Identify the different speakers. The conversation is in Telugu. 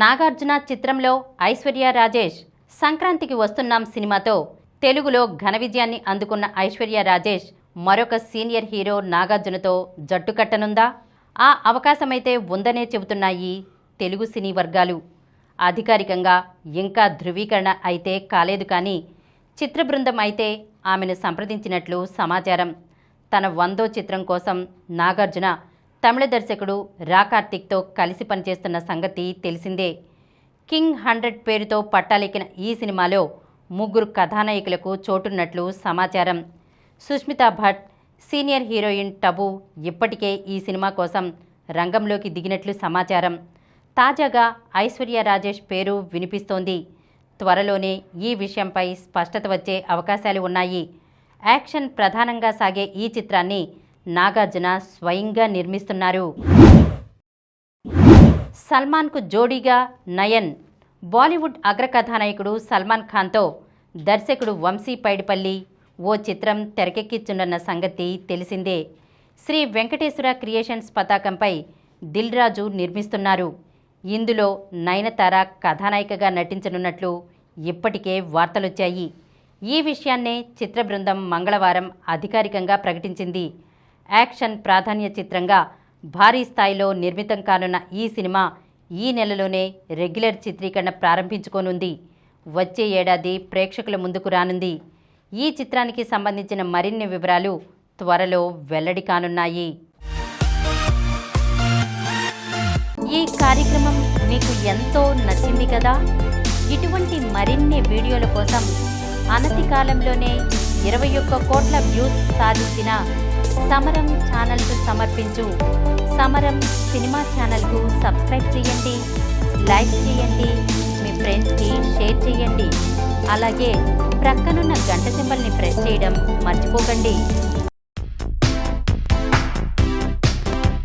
Speaker 1: నాగార్జున చిత్రంలో ఐశ్వర్య రాజేష్ సంక్రాంతికి వస్తున్నాం సినిమాతో తెలుగులో ఘన విజయాన్ని అందుకున్న ఐశ్వర్య రాజేష్ మరొక సీనియర్ హీరో నాగార్జునతో జట్టు కట్టనుందా? ఆ అవకాశమైతే ఉందనే చెబుతున్నాయి తెలుగు సినీ వర్గాలు. అధికారికంగా ఇంకా ధృవీకరణ అయితే కాలేదు, కానీ చిత్ర బృందం అయితే ఆమెను సంప్రదించినట్లు సమాచారం. తన 100వ చిత్రం కోసం నాగార్జున తమిళ దర్శకుడు రా కార్తిక్తో కలిసి పనిచేస్తున్న సంగతి తెలిసిందే. కింగ్ 100 పేరుతో పట్టాలెక్కిన ఈ సినిమాలో 3 కథానాయకులకు చోటున్నట్లు సమాచారం. సుష్మితా భట్, సీనియర్ హీరోయిన్ టబు ఇప్పటికే ఈ సినిమా కోసం రంగంలోకి దిగినట్లు సమాచారం. తాజాగా ఐశ్వర్య రాజేష్ పేరు వినిపిస్తోంది. త్వరలోనే ఈ విషయంపై స్పష్టత వచ్చే అవకాశాలు ఉన్నాయి. యాక్షన్ ప్రధానంగా సాగే ఈ చిత్రాన్ని నాగార్జున స్వయంగా నిర్మిస్తున్నారు. సల్మాన్కు జోడీగా నయన్. బాలీవుడ్ అగ్రకథానాయకుడు సల్మాన్ ఖాన్తో దర్శకుడు వంశీ పైడిపల్లి ఓ చిత్రం తెరకెక్కించున్న సంగతి తెలిసిందే. శ్రీ వెంకటేశ్వర క్రియేషన్స్ పతాకంపై దిల్ రాజు నిర్మిస్తున్నారు. ఇందులో నయనతార కథానాయికగా నటించనున్నట్లు ఇప్పటికే వార్తలొచ్చాయి. ఈ విషయాన్నే చిత్ర బృందం మంగళవారం అధికారికంగా ప్రకటించింది. యాక్షన్ ప్రాధాన్య చిత్రంగా భారీ స్థాయిలో నిర్మితం కానున్న ఈ సినిమా ఈ నెలలోనే రెగ్యులర్ చిత్రీకరణ ప్రారంభించుకోనుంది. వచ్చే ఏడాది ప్రేక్షకుల ముందుకు రానుంది. ఈ చిత్రానికి సంబంధించిన మరిన్ని వివరాలు త్వరలో వెల్లడి కానున్నాయి. ఈ కార్యక్రమం మీకు ఎంతో నచ్చింది కదా? ఇటువంటి మరిన్ని వీడియోల కోసం అనతి కాలంలోనే 21 కోట్ల వ్యూస్ సాధించిన సమరం ఛానల్కు సమర్పించు సమరం సినిమా ఛానల్కు సబ్స్క్రైబ్ చేయండి, లైక్ చేయండి, మీ ఫ్రెండ్స్కి షేర్ చేయండి. అలాగే ప్రక్కనున్న గంట సింబల్ని ప్రెస్ చేయడం మర్చిపోకండి.